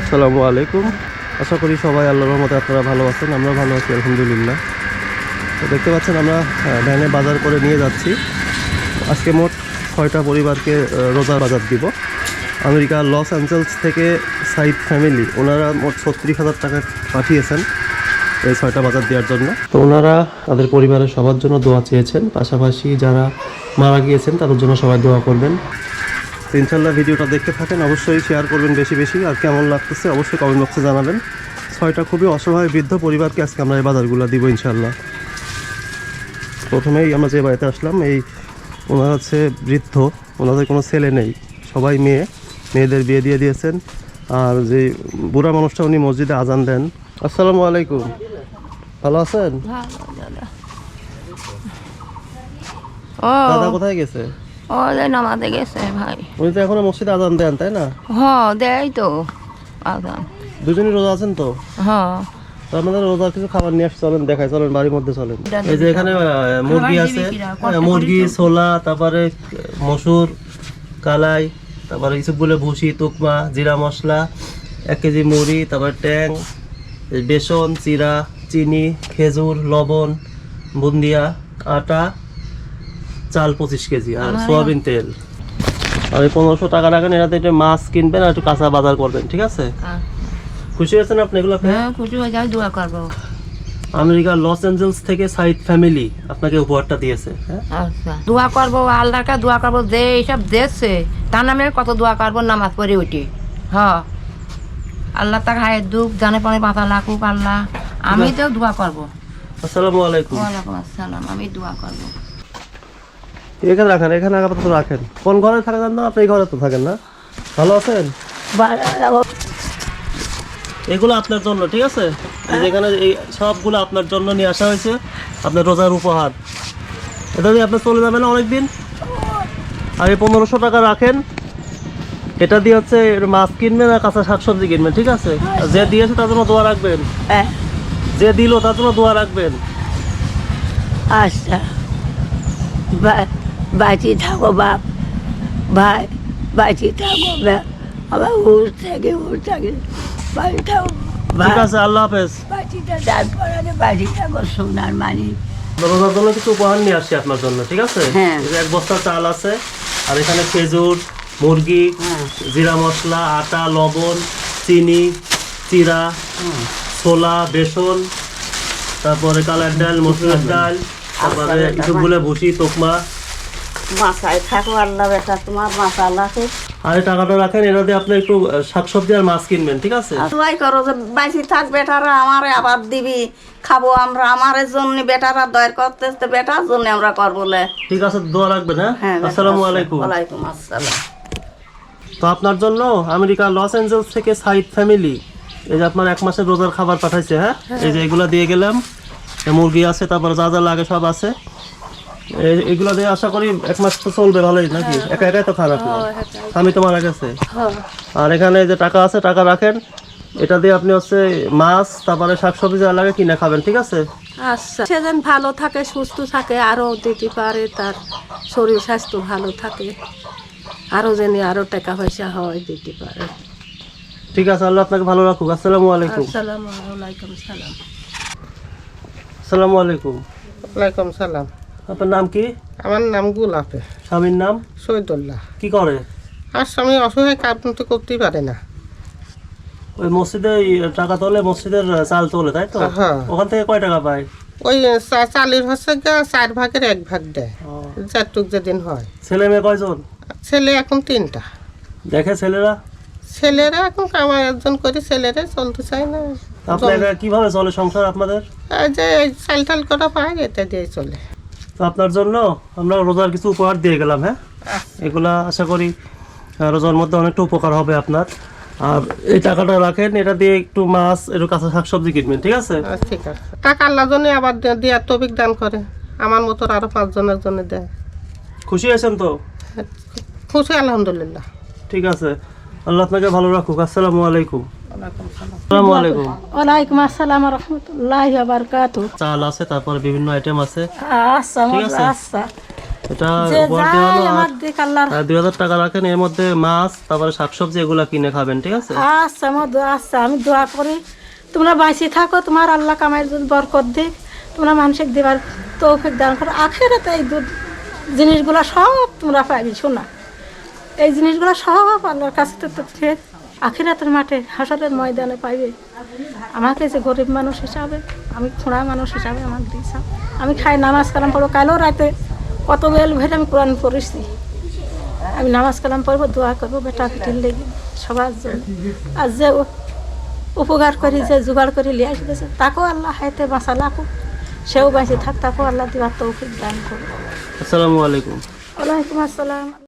আসসালামু আলাইকুম। আশা করি সবাই আল্লাহর রহমতে আপনারা ভালো আছেন। আমরা ভালো আছি আলহামদুলিল্লাহ। তো দেখতে পাচ্ছেন আমরা ভ্যানে বাজার করে নিয়ে যাচ্ছি। আজকে মোট 6টা পরিবারকে রোজার বাজার দিব। আমেরিকা লস অ্যাঞ্জেলস থেকে সাইদ ফ্যামিলি ওনারা মোট 36,000 টাকা পাঠিয়েছেন এই 6টা বাজার দেওয়ার জন্য। তো ওনারা তাদের পরিবারের সবার জন্য দোয়া চেয়েছেন, পাশাপাশি যারা মারা গিয়েছেন তাদের জন্য সবাই দোয়া করবেন। তো ইনশাল্লাহ ভিডিওটা দেখতে থাকেন, অবশ্যই শেয়ার করবেন বেশি বেশি, আর কেমন লাগতেছে অবশ্যই কমেন্ট বক্সে জানাবেন। 6টা খুবই অসহায় বৃদ্ধ পরিবারকে আজকে আমরা এই বাজারগুলো দিব ইনশাল্লাহ। প্রথমেই আমরা যে বাড়িতে আসলাম, ওনারা হচ্ছে বৃদ্ধ, ওনাদের কোনো ছেলে নেই, সবাই মেয়েদের বিয়ে দিয়ে দিয়েছেন। আর যে বুড়া মানুষটা উনি মসজিদে আজান দেন। আসসালামু আলাইকুম, ভালো আছেন? দাদা কোথায় গেছে? নামাজে গেছে ভাই। উনি তো এখনো মসজিদে আজান দেন, তাই না? দেয় তো আজান। দুজনই রোজা আছেন তো? আপনাদের রোজার কিছু খাবার নিয়ে আসতে চলেন, দেখাই, চলেন বাড়ির মধ্যে চলেন। এই যে এখানে মুরগি আছে, মুরগি, ছোলা, তারপরে মসুর, কালাই, তারপরে কিছুগুলো ভুসি, তুকমা, জিরা মশলা, 1 কেজি মুড়ি, তারপরে ট্যাং, বেসন, চিরা, চিনি, খেজুর, লবণ, বুন্দিয়া, আটা, চাল 25 কেজি, আর সোয়াবিন তেল। আর 1500 টাকা রাখেন, এটাতে একটু মাছ কিনবেন আর একটু কাঁচা বাজার করবেন, ঠিক আছে? খুশি হয়েছেন আপনি এগুলো? হ্যাঁ খুশি হয়ে যাই, দোয়া করবো। আমেরিকা লস অ্যাঞ্জেলস থেকে সাইদ ফ্যামিলি আপনাকে উপহারটা দিয়েছে। আচ্ছা, দোয়া করবো, আল্লাহকে দোয়া করবো, যে এইসব দেখছে তার নামে কত দোয়া করবো, নামাজ পড়ে উঠি। আল্লাহ তাকে হায়ের দুঃখ জানে পরে মাথা লাগুক আল্লাহ। আমি তো দোয়া করবো। আসসালামু আলাইকুম। ওয়ালাইকুম আসসালাম। আমি দোয়া করবো। এখানে রাখেন, এখানে আপাতত রাখেন। কোন ঘরে থাকেন? না আপনি এই ঘরে তো থাকেন না? ভালো আছেন? এগুলো আপনার জন্য, ঠিক আছে? যেখানে এই সবগুলো আপনার জন্য নিয়ে আসা হয়েছে, আপনার রোজার উপহার। এটা দিয়ে আপনি চলে যাবেন অনেকদিন। আর এই 1500 টাকা রাখেন, এটা দিয়ে হচ্ছে মাছ কিনবেন আর কাঁচা শাকসবজি কিনবেন, ঠিক আছে? আর যে দিয়েছে তার জন্য দোয়া রাখবেন, যে দিল তার জন্য দোয়া রাখবেন। আচ্ছা, বাঁচি থাকো বাপ, ভাই বাঁচি থাকো, আবার উঠ থাকে বাড়ি থাকো, ঠিক আছে, আল্লাহ হাফেজ। বাঁচিটা তারপরে বাড়ি থাকো সোনার মানি। রোজার জন্য কিছু উপহার নিয়ে আসছি আপনার জন্য, ঠিক আছে? হ্যাঁ। 1 বস্তা চাল আছে, আর এখানে খেজুর, মুরগি, জিরা মশলা, আটা, লবণ, চিনি, চিরা, ছোলা, বেসন, তারপরে কালার ডাল, মসুরের ডাল, তারপরে কিছুগুলো ভুসি, তোকমা। মাথায় থাকো আল্লাহ, বেটা তোমার মাথা লাগে। আর এই টাকাটা রাখেন, এটা দিয়ে আপনি একটু শাকসবজি আর মাছ কিনবেন, ঠিক আছে? দোয়াই করো যে বাঁচি থাক বেটারা, আমারে আবার দিবি, খাবো আমরা, আমার জন্য বেটারা দয়ের করতেছে, বেটার জন্য আমরা করবো। ঠিক আছে, দোয়া রাখবেন। হ্যাঁ, আসসালামু আলাইকুম। ওয়ালাইকুম আসসালাম। তো আপনার জন্য আমেরিকা লস অ্যাঞ্জেলস থেকে সাইদ ফ্যামিলি এই যে আপনার 1 মাসের রোজার খাবার পাঠাইছে। হ্যাঁ, এই যে এগুলো দিয়ে গেলাম, মুরগি আছে, তারপর যা যা লাগে সব আছে। এগুলো দিয়ে আশা করি 1 মাস তো চলবে ভালোই, নাকি? একা একাই তো খারাপ না, আমি তো মারা গেছে। আর এখানে যে টাকা আছে, টাকা রাখেন, এটা দিয়ে আপনি হচ্ছে মাছ, তারপরে শাকসবজি যা লাগে কিনে খাবেন, ঠিক আছে? আচ্ছা, সে যেন ভালো থাকে, সুস্থ থাকে, আরো দিতে পারে, তার শরীর স্বাস্থ্য ভালো থাকে, আরো যেন আরো টাকা পয়সা হয় দিতে পারে। ঠিক আছে, আল্লাহ আপনাকে ভালো রাখুক। আসসালামু আলাইকুম। আসসালামু আলাইকুম সালাম। আসসালামু আলাইকুম। ওয়ালাইকুম সালাম। আপনার নাম কি? আমার নাম গোলাপে। স্বামীর নাম? শহীদুল্লাহ। কি করে? আর স্বামী অসহায়, কাজ তো করতেই পারে না। ওই মসজিদে টাকা তোলে, মসজিদের চাল তোলে, তাই তো? হ্যাঁ। ওখান থেকে কয় টাকা পায়? ওই চালের হচ্ছে 4 ভাগের 1 ভাগ দেয়, যারটুক যেদিন হয়। ছেলে মেয়ে কয়জন? ছেলে এখন 3টা। দেখে ছেলেরা? ছেলেরা এখন কামাই অর্জন করে, ছেলেরা চলতে চায় না। আপনারা কিভাবে চলে সংসার আপনাদের? এই যে চাল টাল করা পায়, এটা দিয়ে চলে। তো আপনার জন্য আমরা রোজার কিছু উপহার দিয়ে গেলাম। হ্যাঁ, এগুলা আশা করি রোজার মধ্যে অনেকটা উপকার হবে আপনার। আর এই টাকাটা রাখেন, এটা দিয়ে একটু মাছ, একটু কাঁচা শাকসবজি কিনবেন, ঠিক আছে? ঠিক আছে, টাকা আল্লাহ জন্য আবার দেওয়ার তৌফিক দান করে, আমার মতো আরো 5 জনের জন্য দেয়। খুশি হয়েছেন তো? খুশি আলহামদুলিল্লাহ। ঠিক আছে, আল্লাহ আপনাকে ভালো রাখুক। আসসালামু আলাইকুম। আসসালামু আলাইকুম। ওয়ালাইকুম আসসালাম ওয়া রাহমাতুল্লাহি ওয়া বারাকাতুহু। চাল আছে, তারপরে বিভিন্ন আইটেম আছে। আচ্ছা, ঠিক আছে? আচ্ছা, এটা যে উপহার দেওয়া যায় হলো। আমার দিক আল্লাহর 2000 টাকা রাখেন, এর মধ্যে মাছ তারপরে শাকসবজি এগুলা কিনে খাবেন, ঠিক আছে? আচ্ছা আমার দোয়া আছে, আমি দোয়া করি তোমরা বাঁচি থাকো, তোমার আল্লাহ কামাই বরকত দিক, তোমরা মানসিক দেবার তৌফিক দান করো। আখেরাতে এই জিনিসগুলো সব তোমরা পাইবি, শোনা এই জিনিসগুলো সব আল্লাহর কাছে তো ফের আখিরাতের মাঠে হাসরের ময়দানে পাইবে। আমাকে যে গরিব মানুষ হিসাবে, আমি খোঁড়া মানুষ হিসাবে আমার দিয়েছ, আমি খাই নামাজ কালাম পড়বো। কালও রাতে কত বেল ভেবে আমি কোরআন পড়েছি, আমি নামাজ কালাম পড়বো, দোয়া করবো বেটা বেটির লেগে সবার জন্য। আর যে উপকার করি, যে জোগাড় করে লিয়ে আসতেছে তাকেও আল্লাহ হাইতে বাঁচা লাখো, সেও বাঁচে থাক, তাকেও আল্লাহ দিবার তৌফিক দান করবে। আসসালামু আলাইকুম। ওয়ালাইকুম আসসালাম।